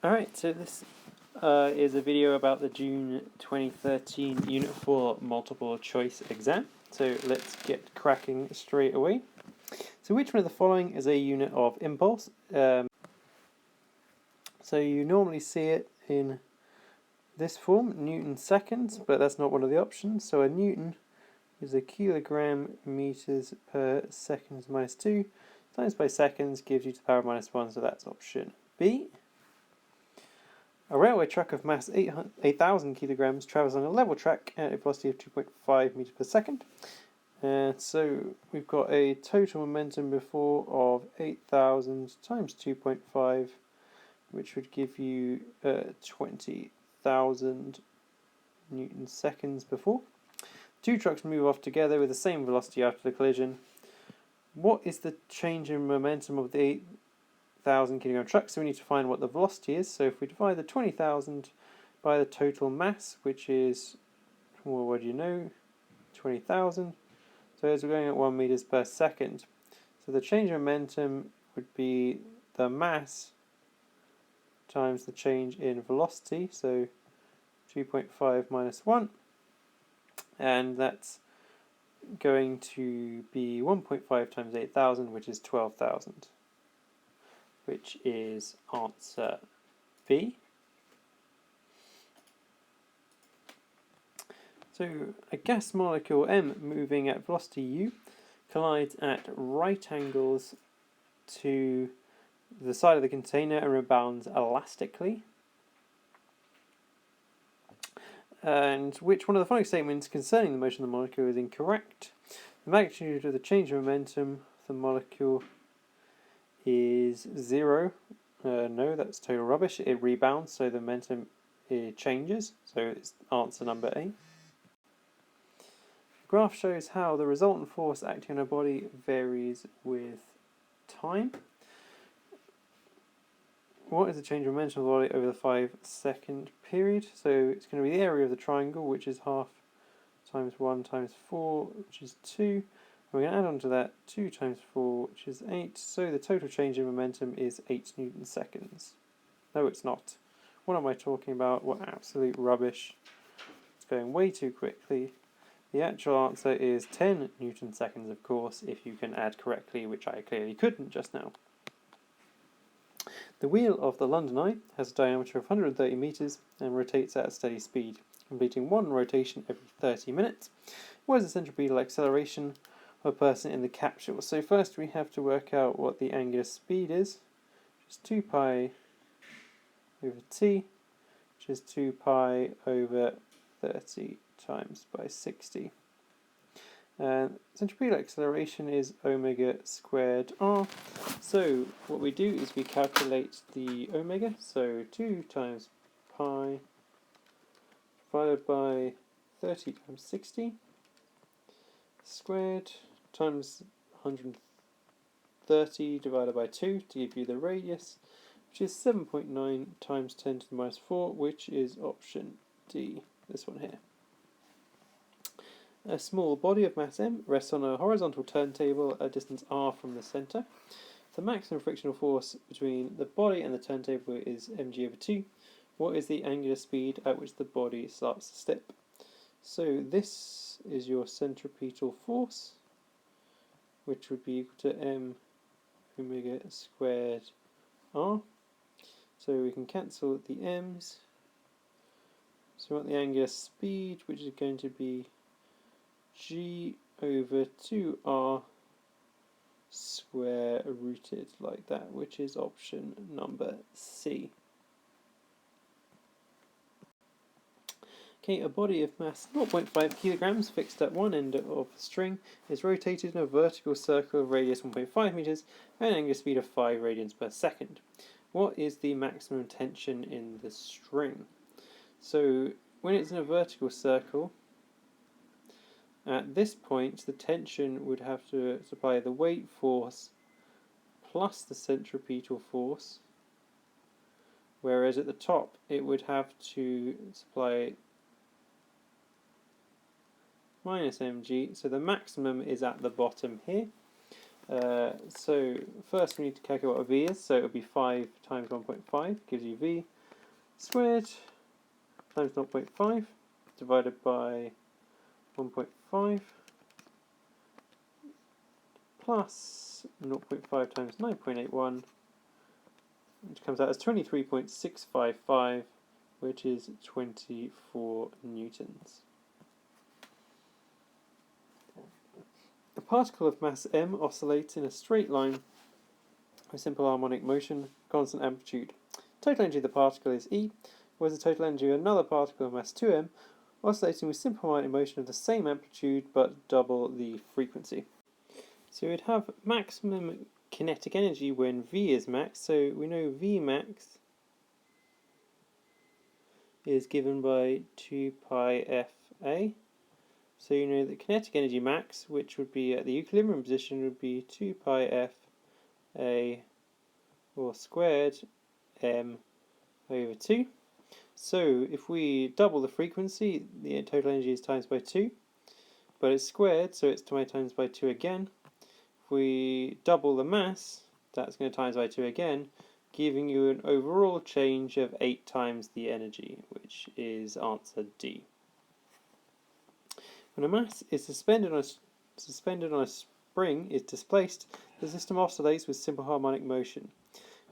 Alright, so this is a video about the June 2013 Unit 4 multiple choice exam. So let's get cracking straight away. So which one of the following is a unit of impulse? So you normally see it in this form, Newton seconds, but that's not one of the options. So a Newton is a kilogram meters per seconds minus 2 times by seconds gives you to the power of minus 1, so that's option B. A railway track of mass 8,000 kilograms travels on a level track at a velocity of 2.5 meters per second. So we've got a total momentum before of 8,000 times 2.5, which would give you 20,000 Newton seconds before. Two trucks move off together with the same velocity after the collision. What is the change in momentum of the 8,000 kilogram truck? So we need to find what the velocity is. So if we divide the 20,000 by the total mass, which is, well, what do you know? 20,000. So as we're going at 1 meters per second. So the change in momentum would be the mass times the change in velocity. So 2.5 minus 1. And that's going to be 1.5 times 8,000, which is 12,000, which is answer B. So a gas molecule M moving at velocity u collides at right angles to the side of the container and rebounds elastically. And which one of the following statements concerning the motion of the molecule is incorrect? The magnitude of the change in momentum of the molecule is 0. No, that's total rubbish. It rebounds, so the momentum changes. So it's answer number A. The graph shows how the resultant force acting on a body varies with time. What is the change in momentum of the body over the 5-second period? So it's going to be the area of the triangle, which is half times 1 times 4, which is 2. We're going to add on to that 2 times 4, which is 8. So the total change in momentum is 8 Newton seconds. No, it's not. What am I talking about? What absolute rubbish. It's going way too quickly. The actual answer is 10 Newton seconds, of course, if you can add correctly, which I clearly couldn't just now. The wheel of the London Eye has a diameter of 130 metres and rotates at a steady speed, completing one rotation every 30 minutes. What is the centripetal acceleration of a person in the capsule? So first we have to work out what the angular speed is, which is 2 pi over t, which is 2 pi over 30 times by 60. Centripetal acceleration is omega squared r. So what we do is we calculate the omega. So 2 times pi divided by 30 times 60 squared times 130 divided by 2 to give you the radius, which is 7.9 times 10 to the minus 4, which is option D, this one here. A small body of mass m rests on a horizontal turntable at a distance r from the centre. The maximum frictional force between the body and the turntable is mg over 2. What is the angular speed at which the body starts to slip? So this is your centripetal force, which would be equal to m omega squared r. So we can cancel the m's. So we want the angular speed, which is going to be g over 2r square rooted like that, which is option number C. Okay, a body of mass 0.5 kilograms fixed at one end of a string is rotated in a vertical circle of radius 1.5 meters at an angular speed of 5 radians per second. What is the maximum tension in the string? So when it's in a vertical circle, at this point, the tension would have to supply the weight force plus the centripetal force, whereas at the top it would have to supply minus mg, so the maximum is at the bottom here. So first we need to calculate what a V is, so it would be 5 times 1.5 gives you V squared times 0.5 divided by 1.5 plus 0.5 times 9.81, which comes out as 23.655, which is 24 newtons. A particle of mass m oscillates in a straight line with simple harmonic motion, constant amplitude. Total energy of the particle is E, whereas the total energy of another particle of mass 2m oscillating with simple harmonic motion of the same amplitude but double the frequency. So we'd have maximum kinetic energy when V is max, so we know V max is given by 2 pi Fa. So you know that kinetic energy max, which would be at the equilibrium position, would be 2 pi Fa or squared m over 2. So if we double the frequency, the total energy is times by 2, but it's squared, so it's times by 2 again. If we double the mass, that's going to times by 2 again, giving you an overall change of 8 times the energy, which is answer D. When a mass is suspended on a spring is displaced, the system oscillates with simple harmonic motion.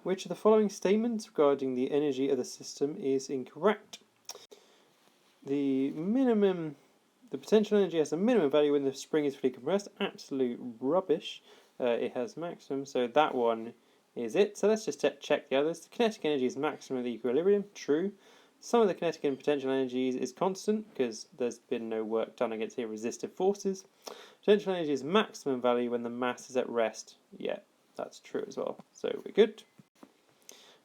Which of the following statements regarding the energy of the system is incorrect? The potential energy has a minimum value when the spring is fully compressed. Absolute rubbish. It has maximum, so that one is it. So let's just check the others. The kinetic energy is maximum at the equilibrium. True. Some of the kinetic and potential energies is constant because there's been no work done against the resistive forces. Potential energy is maximum value when the mass is at rest. Yeah, that's true as well. So we're good.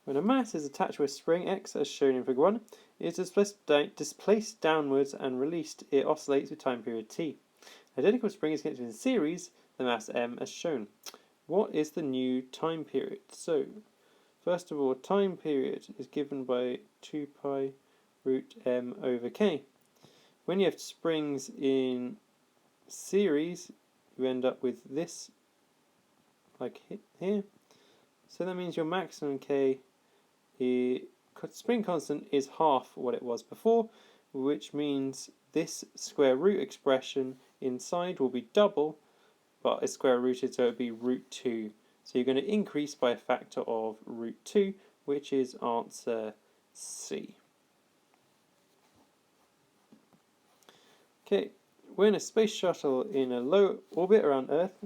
When a mass is attached to a spring X, as shown in Figure 1, it is displaced downwards and released. It oscillates with time period t. An identical spring is connected in series, the mass m, as shown. What is the new time period? So, first of all, time period is given by 2 pi root m over k. When you have springs in series, you end up with this, like here. So that means your maximum k, spring constant, is half what it was before, which means this square root expression inside will be double, but it's square rooted, so it would be root 2. So you're going to increase by a factor of root 2, which is answer C. Okay, when a space shuttle in a low orbit around Earth,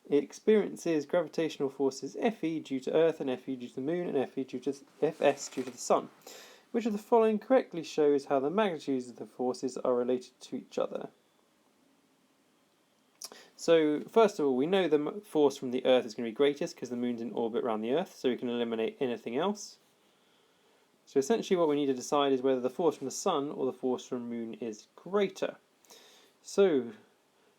it experiences gravitational forces Fe due to Earth, and Fe due to the Moon, and Fs due to the Sun. Which of the following correctly shows how the magnitudes of the forces are related to each other? So, first of all, we know the force from the Earth is going to be greatest because the Moon's in orbit around the Earth, so we can eliminate anything else. So essentially what we need to decide is whether the force from the Sun or the force from the Moon is greater. So,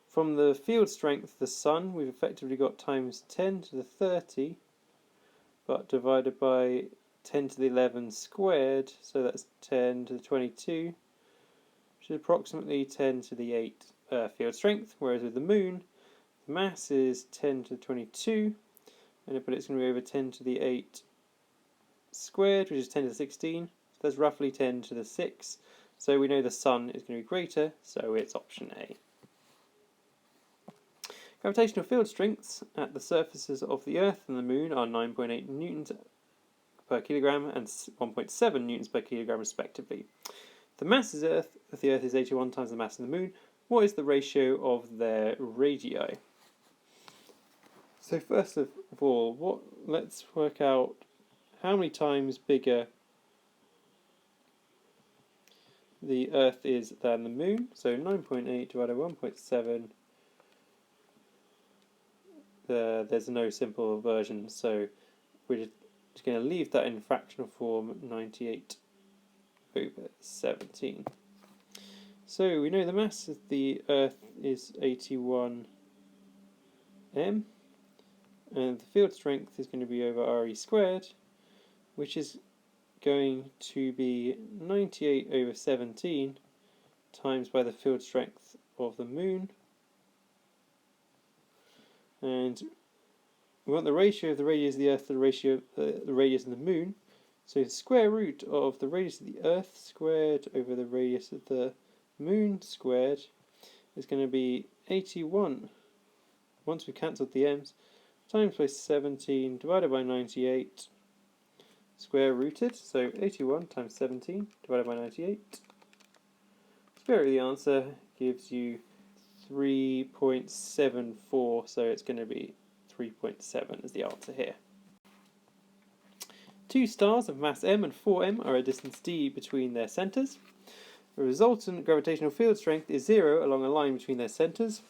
from the field strength of the Sun, we've effectively got times 10 to the 30, but divided by 10 to the 11 squared, so that's 10 to the 22, which is approximately 10 to the 8 field strength, whereas with the Moon, the mass is 10 to the 22, but it's going to be over 10 to the 8 squared, which is 10 to the 16, so that's roughly 10 to the 6, so we know the Sun is going to be greater, so it's option A. Gravitational field strengths at the surfaces of the Earth and the Moon are 9.8 newtons per kilogram and 1.7 newtons per kilogram respectively. The mass of the Earth is 81 times the mass of the Moon. What is the ratio of their radii? So first of all, let's work out how many times bigger the Earth is than the Moon. So 9.8 divided by 1.7. There's no simple version, so we're just going to leave that in fractional form, 98 over 17. So we know the mass of the Earth is 81 m, and the field strength is going to be over Re squared, which is going to be 98 over 17 times by the field strength of the Moon. And we want the ratio of the radius of the Earth to the ratio of the radius of the Moon. So the square root of the radius of the Earth squared over the radius of the Moon squared is going to be 81, once we've cancelled the m's, times by 17 divided by 98 square rooted. So 81 times 17 divided by 98. Square root of the answer gives you 3.74, so it's going to be 3.7 as the answer here. Two stars of mass m and 4m are a distance d between their centres. The resultant gravitational field strength is 0 along a line between their centres.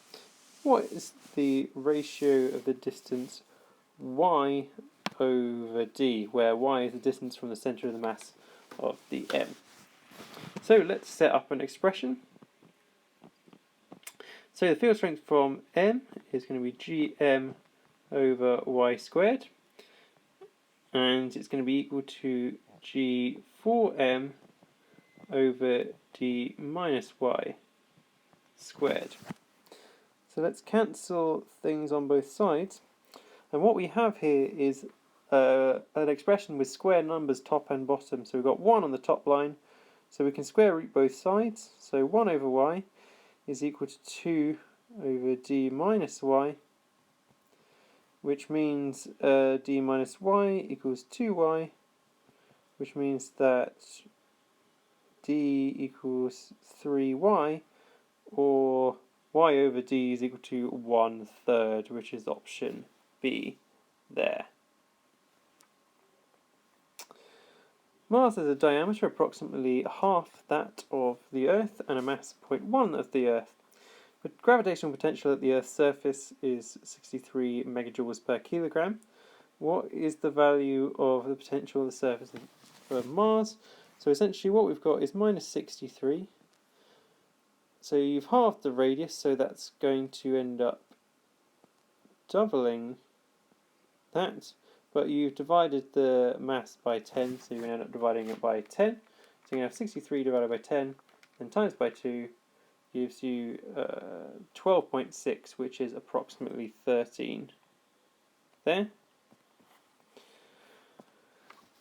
What is the ratio of the distance y over d, where y is the distance from the centre of the mass of the m? So let's set up an expression. So the field strength from m is going to be gm over y squared, and it's going to be equal to g4m over d minus y squared. So let's cancel things on both sides, and what we have here is an expression with square numbers top and bottom. So we've got 1 on the top line, so we can square root both sides. So 1 over y is equal to 2 over d minus y, which means d minus y equals 2y, which means that d equals 3y, or y over d is equal to 1/3, which is option B there. Mars has a diameter approximately half that of the Earth and a mass 0.1 of the Earth. The gravitational potential at the Earth's surface is 63 megajoules per kilogram. What is the value of the potential of the surface of Mars? So essentially what we've got is minus 63. So you've halved the radius, so that's going to end up doubling that. But you've divided the mass by 10, so you're going to end up dividing it by 10. So you're going to have 63 divided by 10, and times by 2 gives you 12.6, which is approximately 13. There.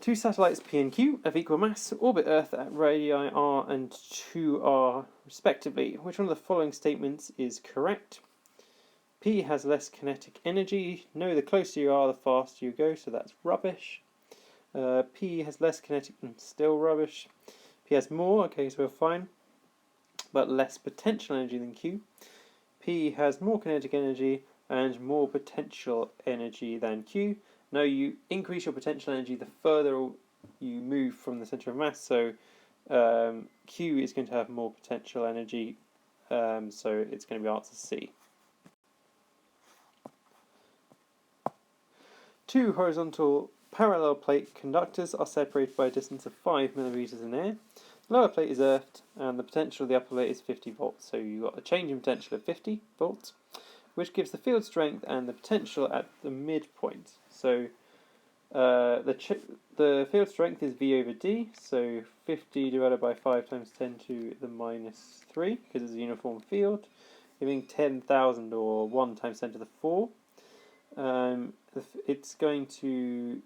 Two satellites P and Q of equal mass orbit Earth at radii r and 2r respectively. Which one of the following statements is correct? P has less kinetic energy. No, the closer you are, the faster you go, so that's rubbish. P has less kinetic, still rubbish. P has more, okay, so we're fine, but less potential energy than Q. P has more kinetic energy and more potential energy than Q. No, you increase your potential energy the further you move from the centre of mass, so Q is going to have more potential energy, so it's going to be answer C. Two horizontal parallel plate conductors are separated by a distance of 5 millimeters in air. The lower plate is earthed, and the potential of the upper plate is 50 volts. So you've got a change in potential of 50 volts, which gives the field strength and the potential at the midpoint. So the field strength is V over D, so 50 divided by 5 times 10 to the minus 3, because it's a uniform field, giving 10,000, or 1 times 10 to the 4. It's going to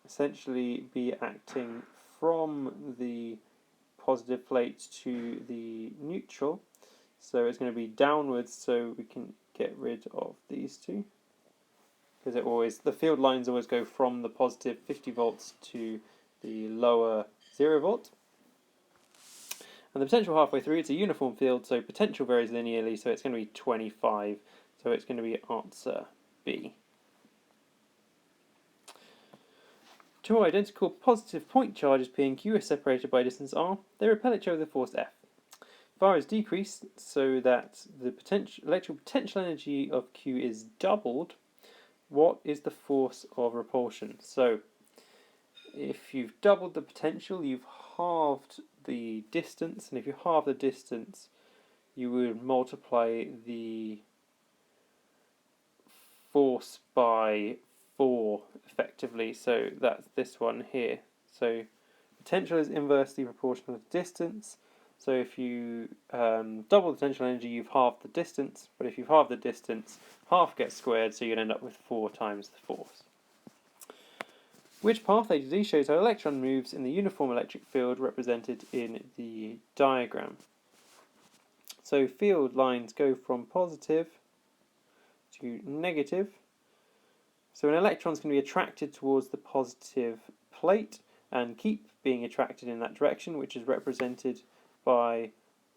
essentially be acting from the positive plate to the neutral, so it's going to be downwards, so we can get rid of these two, because the field lines always go from the positive 50 volts to the lower 0 volt. And the potential halfway through, it's a uniform field, so potential varies linearly, so it's going to be 25. So it's going to be answer B. Two identical positive point charges P and Q are separated by distance r. They repel each other with force F. If r is decreased so that the electrical potential energy of Q is doubled, what is the force of repulsion? So if you've doubled the potential, you've halved the distance, and if you halve the distance, you would multiply the force by 4 effectively, so that's this one here. So potential is inversely proportional to distance, So if you double the potential energy, you've halved the distance, but if you've halved the distance, half gets squared, so you'd end up with 4 times the force. Which path A to D shows how an electron moves in the uniform electric field represented in the diagram? So field lines go from positive to negative. So an electron's going to be attracted towards the positive plate and keep being attracted in that direction, which is represented by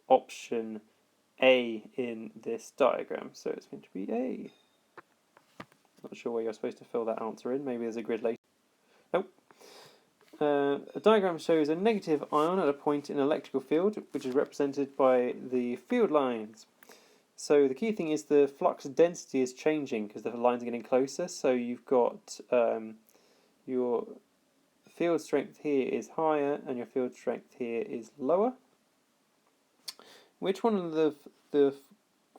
option A in this diagram. So it's going to be A. Not sure where you're supposed to fill that answer in. Maybe there's a grid later. Nope. A diagram shows a negative ion at a point in an electrical field, which is represented by the field lines. So the key thing is the flux density is changing because the lines are getting closer. So you've got your field strength here is higher and your field strength here is lower. Which one of the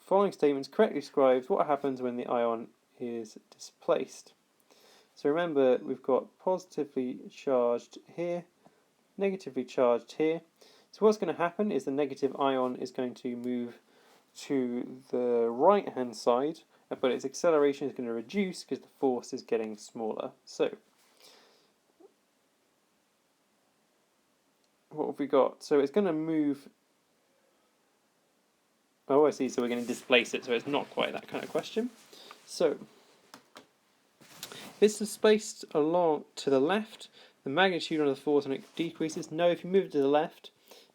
following statements correctly describes what happens when the ion is displaced? So remember, we've got positively charged here, negatively charged here. So what's going to happen is the negative ion is going to move to the right hand side, but its acceleration is going to reduce because the force is getting smaller. So what have we got? So it's going to move. Oh, I see. So we're going to displace it. So it's not quite that kind of question. So if it's displaced along to the left, the magnitude of the force on it decreases. No, if you move it to the left,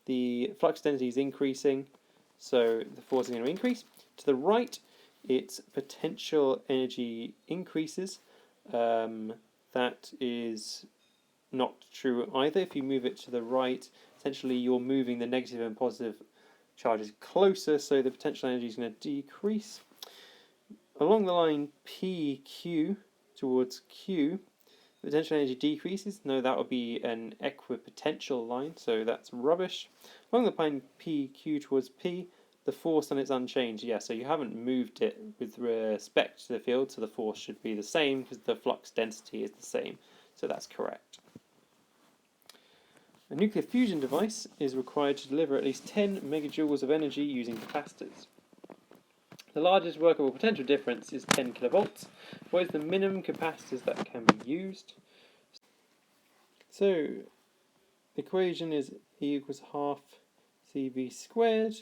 the flux density is increasing, so the force is going to increase. To the right, its potential energy increases. That is not true either. If you move it to the right, essentially you're moving the negative and positive charges closer, so the potential energy is going to decrease. Along the line PQ towards Q, the potential energy decreases. No, that would be an equipotential line, so that's rubbish. Along the line PQ towards P, the force on it's unchanged. Yeah, so you haven't moved it with respect to the field, so the force should be the same because the flux density is the same. So that's correct. A nuclear fusion device is required to deliver at least 10 megajoules of energy using capacitors. The largest workable potential difference is 10 kilovolts. What is the minimum capacitors that can be used? So the equation is E equals half CV squared.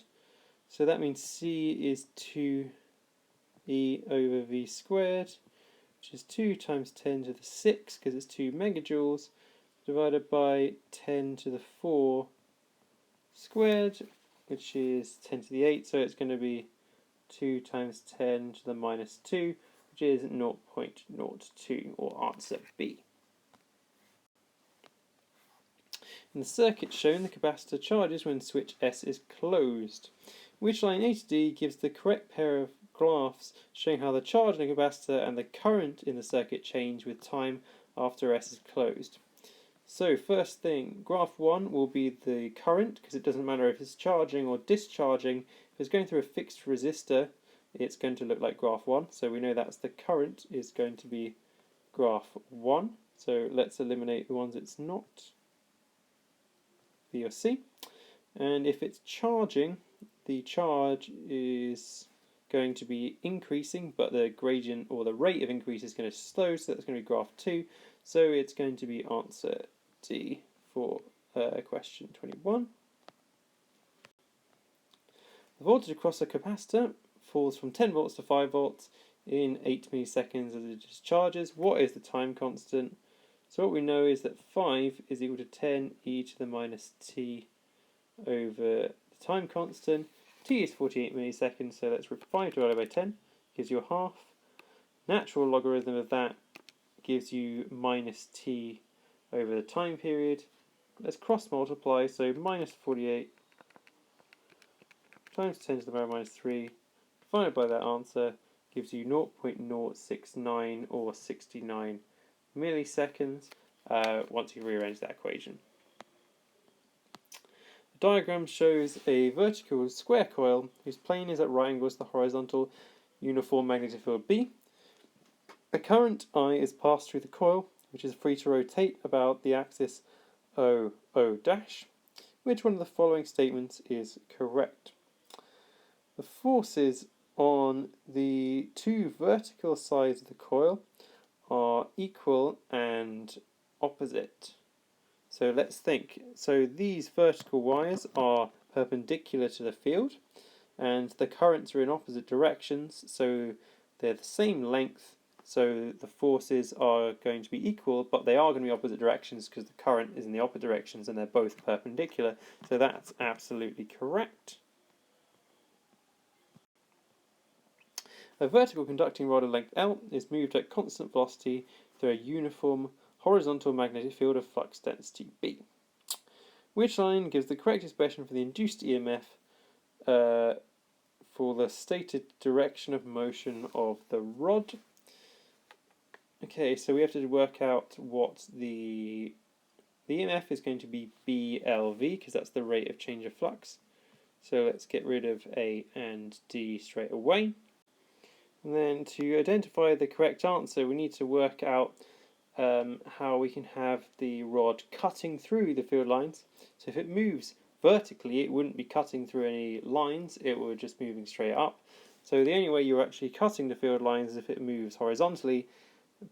So that means C is 2E over V squared, which is 2 times 10 to the 6, because it's 2 megajoules, divided by 10 to the 4 squared, which is 10 to the 8, so it's going to be 2 times 10 to the minus 2, which is 0.02, or answer B. In the circuit shown, the capacitor charges when switch S is closed. Which line A to D gives the correct pair of graphs showing how the charge in the capacitor and the current in the circuit change with time after S is closed? So first thing, graph 1 will be the current, because it doesn't matter if it's charging or discharging. If it's going through a fixed resistor, it's going to look like graph 1. So we know that's the current is going to be graph 1. So let's eliminate the ones it's not, B or C. And if it's charging, the charge is going to be increasing, but the gradient or the rate of increase is going to slow, so that's going to be graph 2. So it's going to be answer D for question 21. The voltage across a capacitor falls from 10 volts to 5 volts in 8 milliseconds as it discharges. What is the time constant? So what we know is that 5 is equal to 10 e to the minus t over the time constant. T is 48 milliseconds, so let's 5 divided by 10 gives you a half. Natural logarithm of that gives you minus t over the time period. Let's cross multiply, so minus 48 times 10 to the power minus 3 divided by that answer gives you 0.069 or 69 milliseconds once you rearrange that equation. The diagram shows a vertical square coil whose plane is at right angles to the horizontal uniform magnetic field B. A current I is passed through the coil, which is free to rotate about the axis O'. Which one of the following statements is correct? The forces on the two vertical sides of the coil are equal and opposite. So let's think. So these vertical wires are perpendicular to the field, and the currents are in opposite directions, so they're the same length, so the forces are going to be equal, but they are going to be opposite directions because the current is in the opposite directions and they're both perpendicular, so that's absolutely correct. A vertical conducting rod of length L is moved at constant velocity through a uniform horizontal magnetic field of flux density B. Which line gives the correct expression for the induced EMF for the stated direction of motion of the rod? Okay, so we have to work out what the EMF is going to be BLV, because that's the rate of change of flux. So let's get rid of A and D straight away. And then to identify the correct answer, we need to work out how we can have the rod cutting through the field lines. So if it moves vertically, it wouldn't be cutting through any lines, it would just moving straight up. So the only way you're actually cutting the field lines is if it moves horizontally,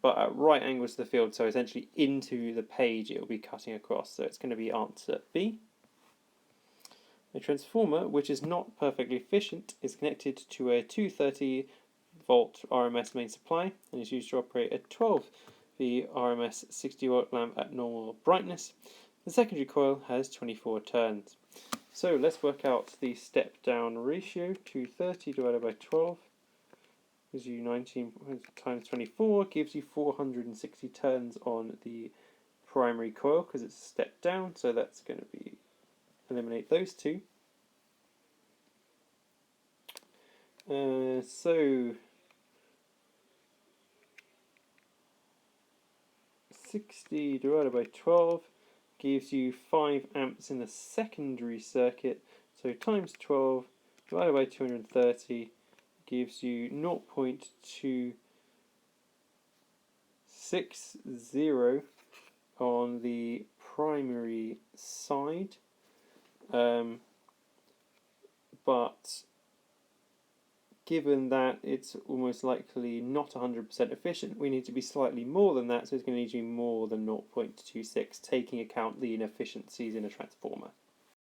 but at right angles to the field, so essentially into the page it will be cutting across. So it's going to be answer B. A transformer which is not perfectly efficient is connected to a 230 volt RMS main supply and is used to operate a 12 V RMS 60 volt lamp at normal brightness. The secondary coil has 24 turns. So let's work out the step down ratio. 230 divided by 12 gives you 19 times 24, gives you 460 turns on the primary coil because it's a step down, so that's going to be eliminate those two. So 60 divided by 12 gives you 5 amps in the secondary circuit, so times 12 divided by 230 gives you 0.260 on the primary side, but given that it's almost likely not 100% efficient, we need to be slightly more than that, so it's going to need to be more than 0.26, taking account the inefficiencies in a transformer.